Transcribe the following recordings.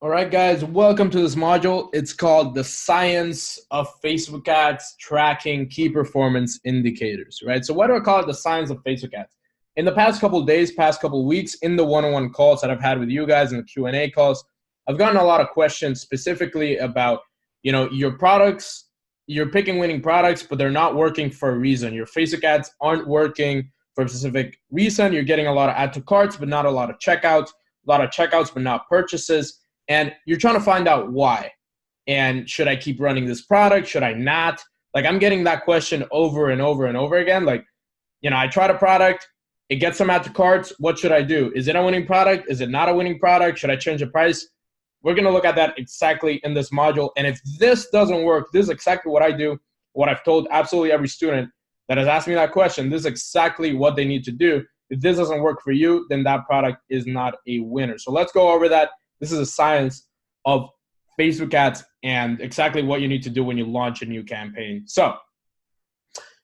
All right, guys, welcome to this module. It's called The Science of Facebook Ads Tracking Key Performance Indicators, right? So why do I call it the science of Facebook ads? In the past couple of days, past couple of weeks, in the one-on-one calls that I've had with you guys and the Q&A calls, I've gotten a lot of questions specifically about, your products, you're picking winning products, but they're not working for a reason. Your Facebook ads aren't working for a specific reason. You're getting a lot of add to carts, but not a lot of checkouts, but not purchases. And you're trying to find out why. And should I keep running this product? Should I not? Like, I'm getting that question over and over and over again. Like, I tried a product, it gets some add to carts. What should I do? Is it a winning product? Is it not a winning product? Should I change the price? We're going to look at that exactly in this module. And if this doesn't work, this is exactly what I do, what I've told absolutely every student that has asked me that question. This is exactly what they need to do. If this doesn't work for you, then that product is not a winner. So let's go over that. This is a science of Facebook ads and exactly what you need to do when you launch a new campaign. So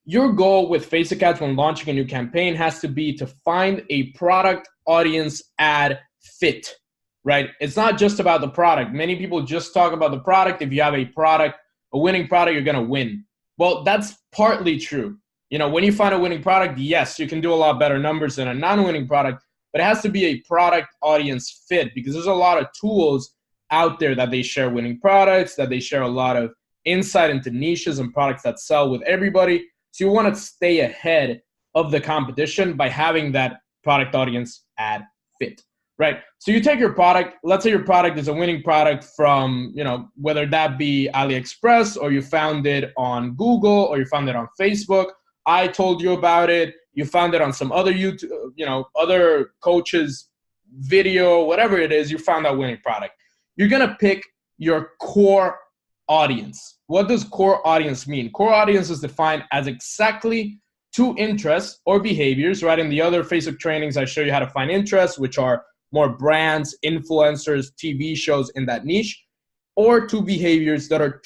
your goal with Facebook ads when launching a new campaign has to be to find a product audience ad fit, right? It's not just about the product. Many people just talk about the product. If you have a product, a winning product, you're going to win. Well, that's partly true. When you find a winning product, yes, you can do a lot better numbers than a non-winning product, but it has to be a product audience fit because there's a lot of tools out there that they share winning products, that they share a lot of insight into niches and products that sell with everybody. So you want to stay ahead of the competition by having that product audience ad fit, right? So you take your product, let's say your product is a winning product from, whether that be AliExpress or you found it on Google or you found it on Facebook. I told you about it. You found it on some other YouTube, other coaches' video, whatever it is, you found that winning product. You're going to pick your core audience. What does core audience mean? Core audience is defined as exactly two interests or behaviors, right? In the other Facebook trainings, I show you how to find interests, which are more brands, influencers, TV shows in that niche, or two behaviors that are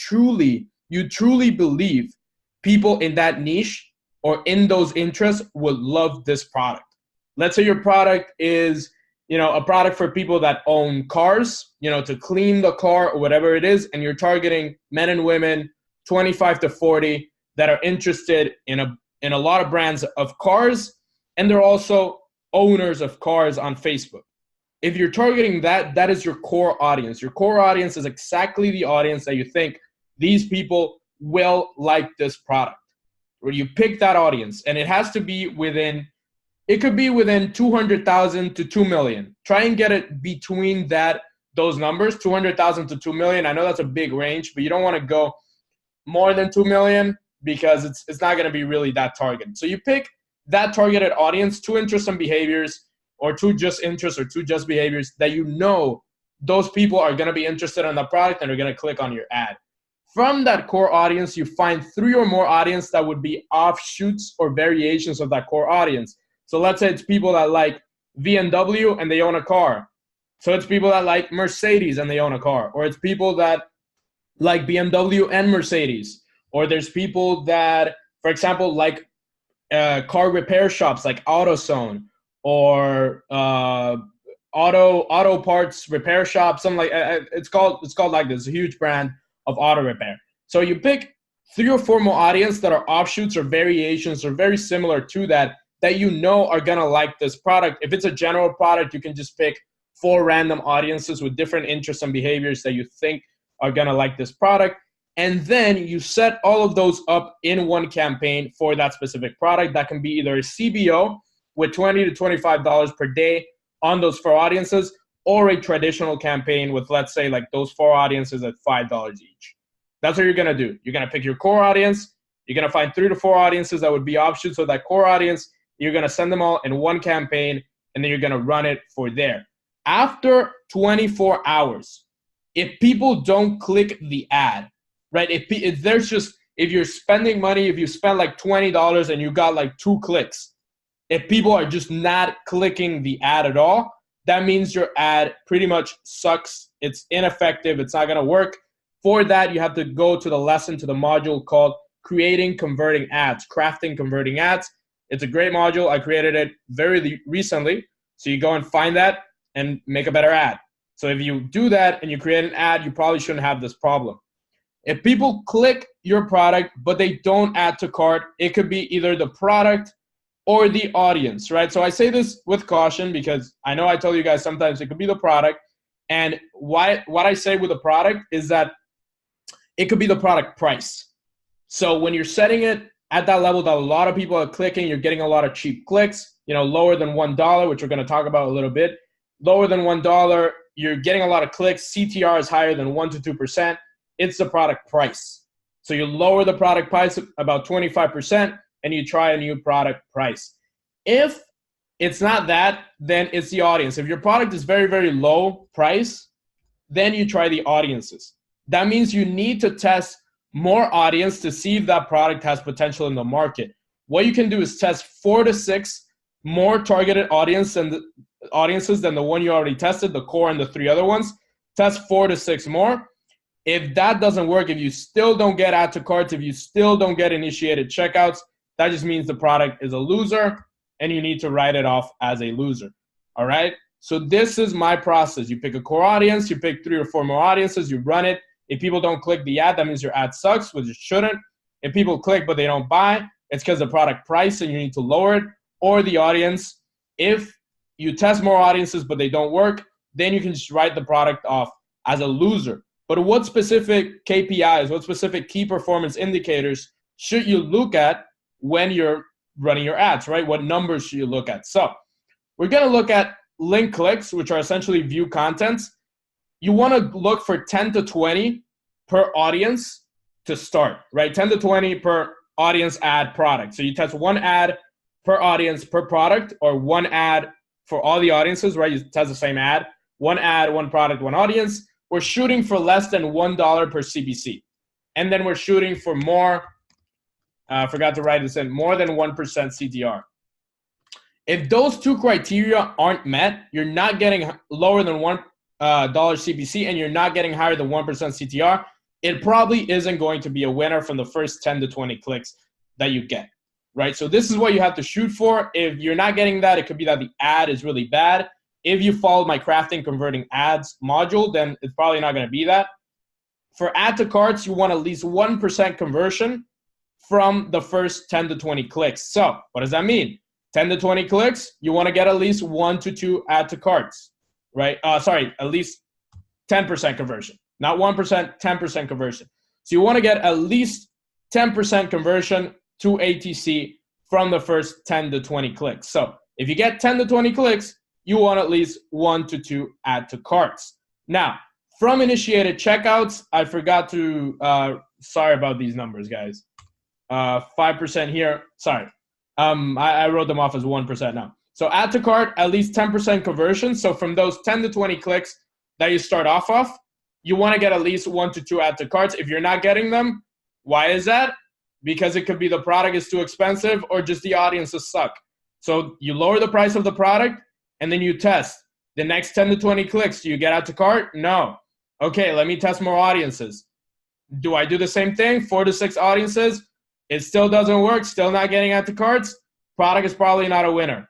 you truly believe people in that niche or in those interests would love this product. Let's say your product is, a product for people that own cars, to clean the car or whatever it is, and you're targeting men and women 25 to 40 that are interested in a lot of brands of cars, and they're also owners of cars on Facebook. If you're targeting that is your core audience. Your core audience is exactly the audience that you think these people will like this product. Where you pick that audience, and it has to be it could be within 200,000 to 2 million. Try and get it between those numbers, 200,000 to 2 million. I know that's a big range, but you don't want to go more than 2 million because it's not going to be really that targeted. So you pick that targeted audience, two interests and behaviors, or two just interests or two just behaviors that those people are going to be interested in the product and are going to click on your ad. From that core audience, you find 3 or more audience that would be offshoots or variations of that core audience. So let's say it's people that like BMW and they own a car. So it's people that like Mercedes and they own a car. Or it's people that like BMW and Mercedes. Or there's people that, for example, like car repair shops like AutoZone or auto parts repair shop, something like it's called like this. It's a huge brand of auto repair. So you pick 3 or 4 more audience that are offshoots or variations or very similar to that are gonna like this product. If it's a general product, you can just pick 4 random audiences with different interests and behaviors that you think are gonna like this product. And then you set all of those up in one campaign for that specific product. That can be either a CBO with $20 to $25 per day on those 4 audiences, or a traditional campaign with, let's say, like those 4 audiences at $5 each. That's what you're going to do. You're going to pick your core audience. You're going to find 3 to 4 audiences that would be offshoots of that core audience. You're going to send them all in one campaign, and then you're going to run it for there. After 24 hours, if people don't click the ad, right? If you're spending money, if you spend like $20 and you got like 2 clicks, if people are just not clicking the ad at all, that means your ad pretty much sucks. It's ineffective. It's not going to work. For that, you have to go to the module called Creating Converting Ads, Crafting Converting Ads. It's a great module. I created it very recently. So you go and find that and make a better ad. So if you do that and you create an ad, you probably shouldn't have this problem. If people click your product, but they don't add to cart, it could be either the product or the audience, right? So I say this with caution because I know I told you guys sometimes it could be the product. And what I say with the product is that it could be the product price. So when you're setting it at that level that a lot of people are clicking, you're getting a lot of cheap clicks, lower than $1, which we're going to talk about a little bit. Lower than $1, you're getting a lot of clicks. CTR is higher than 1 to 2%. It's the product price. So you lower the product price about 25% and you try a new product price. If it's not that, then it's the audience. If your product is very, very low price, then you try the audiences. That means you need to test more audience to see if that product has potential in the market. What you can do is test 4 to 6 more targeted audiences than the one you already tested, the core and the 3 other ones. Test 4 to 6 more. If that doesn't work, if you still don't get add to carts, if you still don't get initiated checkouts, that just means the product is a loser and you need to write it off as a loser. All right? So this is my process. You pick a core audience, you pick 3 or 4 more audiences, you run it. If people don't click the ad, that means your ad sucks, which it shouldn't. If people click but they don't buy, it's because the product price and you need to lower it. Or the audience, if you test more audiences but they don't work, then you can just write the product off as a loser. But what specific KPIs, what specific key performance indicators should you look at when you're running your ads, right? What numbers should you look at? So we're going to look at link clicks, which are essentially view contents. You want to look for 10 to 20 per audience to start, right? 10 to 20 per audience ad product. So you test one ad per audience per product, or one ad for all the audiences, right? You test the same ad, one ad, one product, one audience. We're shooting for less than $1 per CPC. And then we're shooting for more, forgot to write this in, more than 1% CTR. If those 2 criteria aren't met, you're not getting lower than $1 CPC and you're not getting higher than 1% CTR, it probably isn't going to be a winner from the first 10 to 20 clicks that you get, right? So this is what you have to shoot for. If you're not getting that, it could be that the ad is really bad. If you follow my crafting converting ads module, then it's probably not going to be that. For add to carts, you want at least 1% conversion from the first 10 to 20 clicks. So what does that mean? 10 to 20 clicks, you want to get at least 1 to 2 add to carts, right? At least 10% conversion. Not 1%, 10% conversion. So you want to get at least 10% conversion to ATC from the first 10 to 20 clicks. So if you get 10 to 20 clicks, you want at least 1 to 2 add to carts. Now, from initiated checkouts, I forgot to, sorry about these numbers, guys. 5% here, sorry. I wrote them off as 1% now. So add to cart, at least 10% conversion. So from those 10 to 20 clicks that you start off of, you want to get at least 1 to 2 add to carts. If you're not getting them, why is that? Because it could be the product is too expensive or just the audiences suck. So you lower the price of the product and then you test. The next 10 to 20 clicks, do you get add to cart? No. Okay, let me test more audiences. Do I do the same thing? 4 to 6 audiences? It still doesn't work, still not getting add to carts? Product is probably not a winner.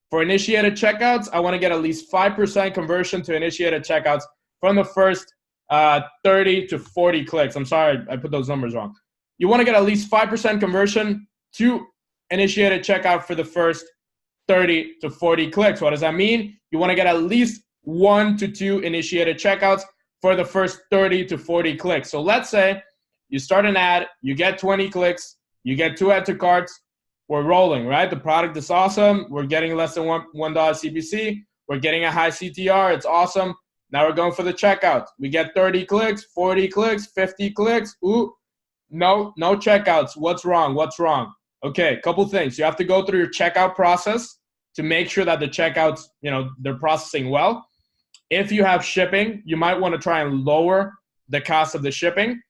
For initiated checkouts, I want to get at least 5% conversion to initiated checkouts from the first 30 to 40 clicks. I'm sorry, I put those numbers wrong. You want to get at least 5% conversion to initiated checkout for the first 30 to 40 clicks. What does that mean? You want to get at least 1 to 2 initiated checkouts for the first 30 to 40 clicks. So let's say you start an ad, you get 20 clicks, you get 2 add to carts, we're rolling, right? The product is awesome. We're getting less than $1 CPC. We're getting a high CTR. It's awesome. Now we're going for the checkout. We get 30 clicks, 40 clicks, 50 clicks. Ooh, no checkouts. What's wrong? Okay, a couple things. You have to go through your checkout process to make sure that the checkouts, they're processing well. If you have shipping, you might want to try and lower the cost of the shipping.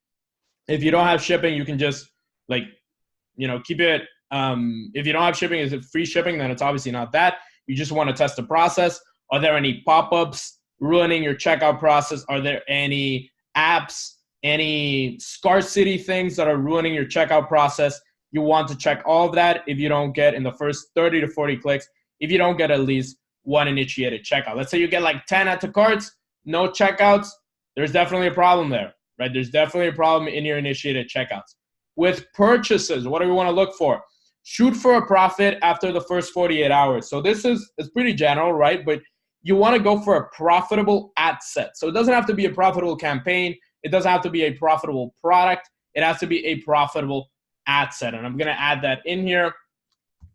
If you don't have shipping, you can just keep it. If you don't have shipping, is it free shipping? Then it's obviously not that. You just want to test the process. Are there any pop-ups ruining your checkout process? Are there any apps, any scarcity things that are ruining your checkout process? You want to check all of that. If you don't get in the first 30 to 40 clicks, if you don't get at least 1 initiated checkout. Let's say you get like 10 add to carts, no checkouts, there's definitely a problem there, right? There's definitely a problem in your initiated checkouts. With purchases, what do we want to look for? Shoot for a profit after the first 48 hours. So this is, it's pretty general, right? But you want to go for a profitable ad set. So it doesn't have to be a profitable campaign. It doesn't have to be a profitable product. It has to be a profitable ad set. And I'm going to add that in here,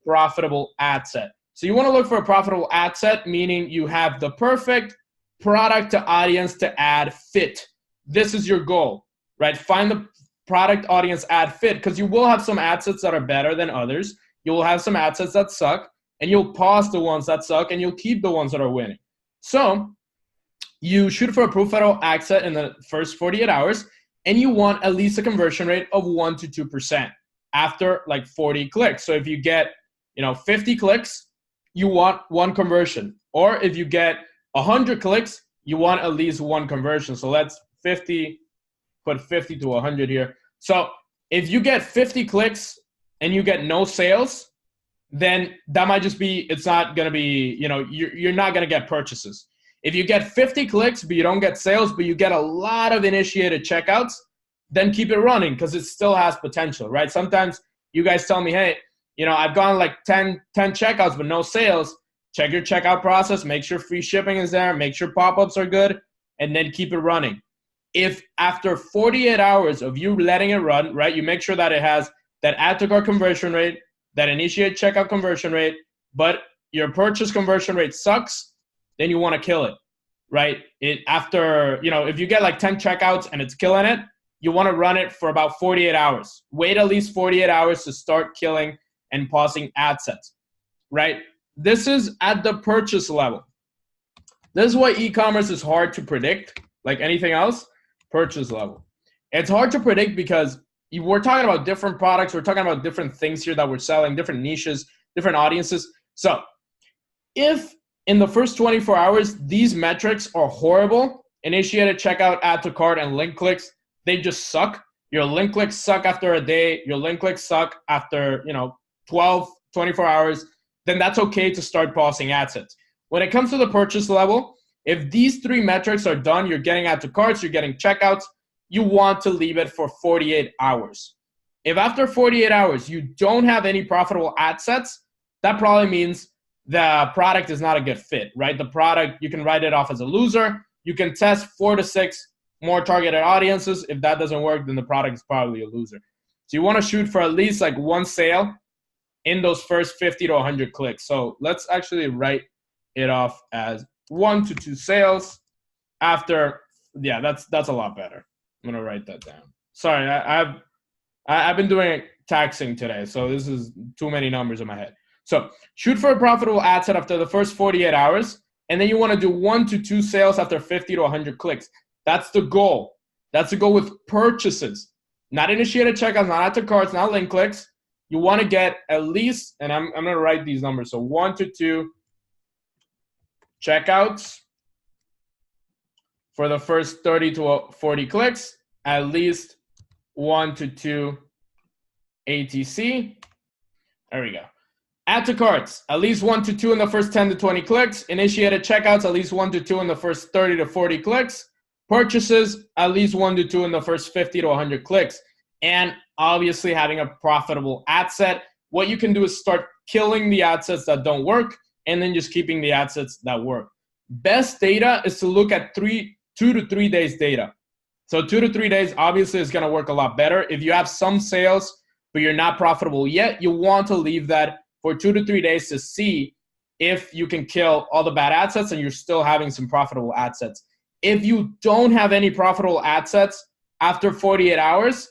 profitable ad set. So you want to look for a profitable ad set, meaning you have the perfect product to audience to ad fit. This is your goal, right? Find the product audience ad fit, because you will have some ad sets that are better than others. You will have some ad sets that suck, and you'll pause the ones that suck, and you'll keep the ones that are winning. So you shoot for a profitable ad set in the first 48 hours, and you want at least a conversion rate of 1 to 2% after like 40 clicks. So if you get 50 clicks, you want one conversion. Or if you get 100 clicks, you want at least one conversion. So let's put 50 to 100 here. So if you get 50 clicks and you get no sales, then that might just be, it's not going to be, you're not going to get purchases. If you get 50 clicks, but you don't get sales, but you get a lot of initiated checkouts, then keep it running because it still has potential, right? Sometimes you guys tell me, hey, I've gone like 10 checkouts, but no sales. Check your checkout process, make sure free shipping is there, make sure pop-ups are good, and then keep it running. If after 48 hours of you letting it run, right, you make sure that it has that add to cart conversion rate, that initiate checkout conversion rate, but your purchase conversion rate sucks, then you want to kill it, right? If you get like 10 checkouts and it's killing it, you want to run it for about 48 hours. Wait at least 48 hours to start killing and pausing ad sets, right? This is at the purchase level. This is why e-commerce is hard to predict, like anything else. Purchase level. It's hard to predict because we're talking about different products. We're talking about different things here that we're selling, different niches, different audiences. So if in the first 24 hours, these metrics are horrible, initiated checkout, add to cart, and link clicks, they just suck. Your link clicks suck after a day. Your link clicks suck after 12, 24 hours. Then that's okay to start pausing ad sets. When it comes to the purchase level, if these three metrics are done, you're getting add to carts, you're getting checkouts, you want to leave it for 48 hours. If after 48 hours you don't have any profitable ad sets, that probably means the product is not a good fit, right? The product, you can write it off as a loser. You can test 4 to 6 more targeted audiences. If that doesn't work, then the product is probably a loser. So you want to shoot for at least like one sale in those first 50 to 100 clicks. So let's actually write it off as 1 to 2 sales after. Yeah, that's a lot better. I'm gonna write that down. Sorry, I've been doing taxing today, so this is too many numbers in my head. So shoot for a profitable ad set after the first 48 hours, and then you want to do 1 to 2 sales after 50 to 100 clicks. That's the goal. That's the goal with purchases, not initiated checkouts, not add to carts, not link clicks. You want to get at least, and I'm gonna write these numbers. So 1 to 2 checkouts for the first 30 to 40 clicks, at least 1 to 2 ATC. There we go. Add to carts, at least 1 to 2 in the first 10 to 20 clicks. Initiated checkouts, at least 1 to 2 in the first 30 to 40 clicks. Purchases, at least 1 to 2 in the first 50 to 100 clicks. And obviously having a profitable ad set. What you can do is start killing the ad sets that don't work and then just keeping the ad sets that work. Best data is to look at 2 to 3 days data. So 2 to 3 days obviously is going to work a lot better. If you have some sales, but you're not profitable yet, you want to leave that for 2 to 3 days to see if you can kill all the bad ad sets and you're still having some profitable ad sets. If you don't have any profitable ad sets after 48 hours,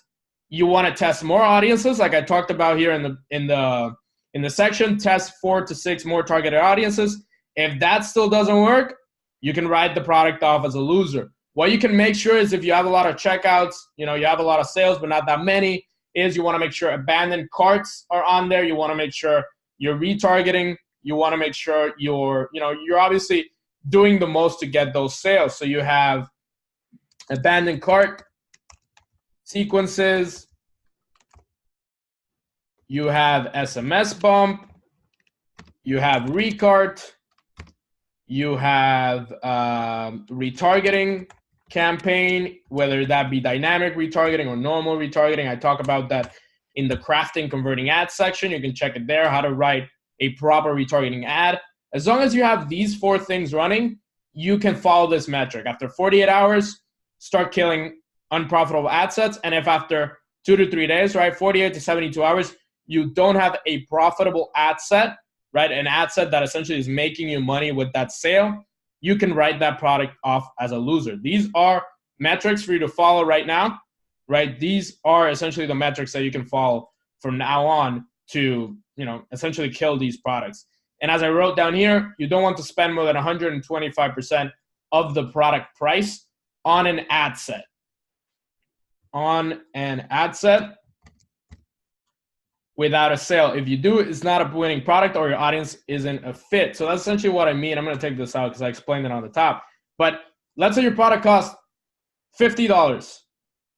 you want to test more audiences, like I talked about here in the section. Test 4 to 6 more targeted audiences. If that still doesn't work, you can write the product off as a loser. What you can make sure is if you have a lot of checkouts, you have a lot of sales, but not that many, is you want to make sure abandoned carts are on there. You want to make sure you're retargeting. You want to make sure you're obviously doing the most to get those sales. So you have abandoned cart sequences. You have SMS bump. You have recart. You have retargeting campaign, whether that be dynamic retargeting or normal retargeting. I talk about that in the crafting converting ads section. You can check it there, how to write a proper retargeting ad. As long as you have these 4 things running, you can follow this metric. After 48 hours, start killing unprofitable ad sets. And if after 2 to 3 days, right, 48 to 72 hours, you don't have a profitable ad set, right, an ad set that essentially is making you money with that sale, you can write that product off as a loser. These are metrics for you to follow right now, right? These are essentially the metrics that you can follow from now on to, essentially kill these products. And as I wrote down here, you don't want to spend more than 125% of the product price on an ad set. On an ad set without a sale. If you do, it's not a winning product or your audience isn't a fit. So that's essentially what I mean. I'm going to take this out because I explained it on the top. But let's say your product costs $50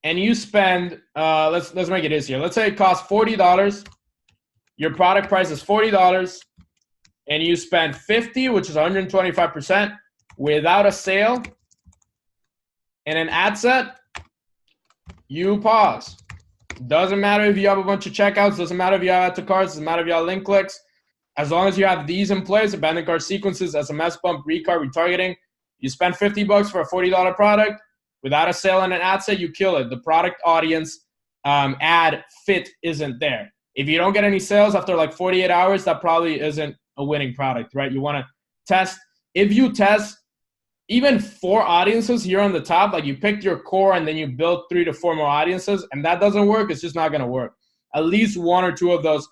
and you spend, let's make it easier. Let's say it costs $40. Your product price is $40 and you spend $50, which is 125% without a sale and an ad set, you pause. Doesn't matter if you have a bunch of checkouts, doesn't matter if you have add to carts, doesn't matter if you have link clicks. As long as you have these in place, abandoned cart sequences, SMS bump, recart, retargeting, you spend $50 for a $40 product without a sale and an ad set, you kill it. The product audience ad fit isn't there. If you don't get any sales after like 48 hours, that probably isn't a winning product, right? You want to test. If you test even 4 audiences here on the top, like you picked your core and then you built 3 to 4 more audiences and that doesn't work, it's just not going to work. At least 1 or 2 of those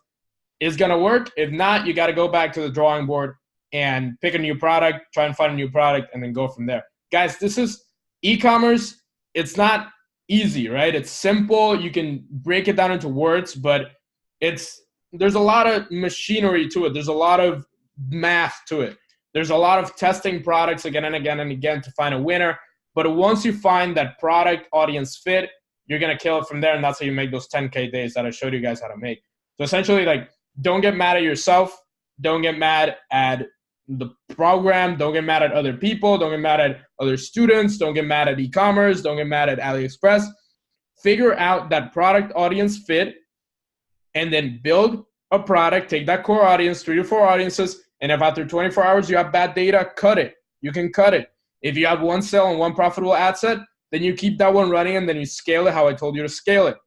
is going to work. If not, you got to go back to the drawing board and pick a new product, try and find a new product, and then go from there. Guys, this is e-commerce. It's not easy, right? It's simple. You can break it down into words, but there's a lot of machinery to it. There's a lot of math to it. There's a lot of testing products again and again and again to find a winner. But once you find that product audience fit, you're going to kill it from there. And that's how you make those 10K days that I showed you guys how to make. So essentially, like, don't get mad at yourself. Don't get mad at the program. Don't get mad at other people. Don't get mad at other students. Don't get mad at e-commerce. Don't get mad at AliExpress. Figure out that product audience fit and then build a product. Take that core audience, 3 to 4 audiences, and if after 24 hours you have bad data, cut it. You can cut it. If you have 1 sale and 1 profitable ad set, then you keep that one running and then you scale it how I told you to scale it.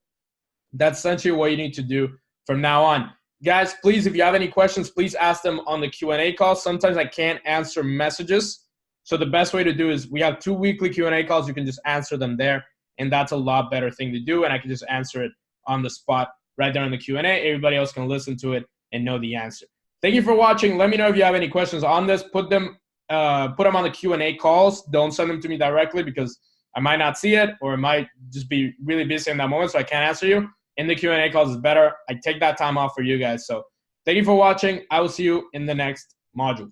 That's essentially what you need to do from now on. Guys, please, if you have any questions, please ask them on the Q&A call. Sometimes I can't answer messages. So the best way to do is we have 2 weekly Q&A calls. You can just answer them there, and that's a lot better thing to do, and I can just answer it on the spot right there in the Q&A. Everybody else can listen to it and know the answer. Thank you for watching. Let me know if you have any questions on this. Put them on the Q&A calls. Don't send them to me directly because I might not see it or it might just be really busy in that moment, so I can't answer you. In the Q&A calls is better. I take that time off for you guys. So thank you for watching. I will see you in the next module.